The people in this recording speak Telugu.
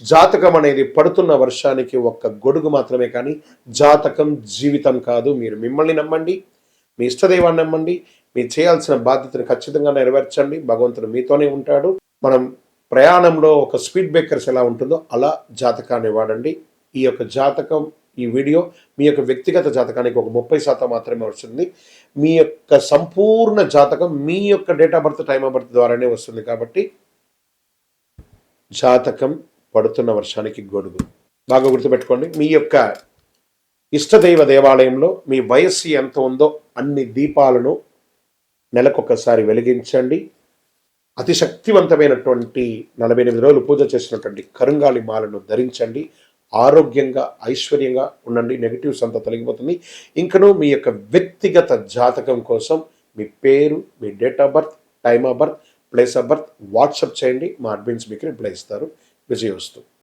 జాతకం అనేది పడుతున్న వర్షానికి ఒక్క గొడుగు మాత్రమే, కానీ జాతకం జీవితం కాదు. మీరు మిమ్మల్ని నమ్మండి, మీ ఇష్టదైవాన్ని నమ్మండి, మీరు చేయాల్సిన బాధ్యతను ఖచ్చితంగా నెరవేర్చండి. భగవంతుడు మీతోనే ఉంటాడు. మనం ప్రయాణంలో ఒక స్పీడ్ బ్రేకర్స్ ఎలా ఉంటుందో అలా జాతకాన్ని వాడండి. ఈ యొక్క జాతకం, ఈ వీడియో మీ యొక్క వ్యక్తిగత జాతకానికి ఒక 30% మాత్రమే వస్తుంది. మీ యొక్క సంపూర్ణ జాతకం మీ యొక్క date of birth, time of birth ద్వారానే వస్తుంది. కాబట్టి జాతకం పడుతున్న వర్షానికి గొడుగు. బాగా గుర్తుపెట్టుకోండి. మీ యొక్క ఇష్టదైవ దేవాలయంలో మీ వయస్సు ఎంత ఉందో అన్ని దీపాలను నెలకొకసారి వెలిగించండి. అతి శక్తివంతమైనటువంటి 48 రోజులు పూజ చేసినటువంటి కరుంగాలి మాలను ధరించండి. ఆరోగ్యంగా, ఐశ్వర్యంగా ఉండండి. నెగిటివ్స్ అంతా తొలగిపోతుంది. ఇంకనూ మీ యొక్క వ్యక్తిగత జాతకం కోసం మీ పేరు, మీ date of birth, time of birth, place of birth WhatsApp చేయండి. మా అడ్మిన్స్ మీకు రిప్లై ఇస్తారు. విజయోస్తు.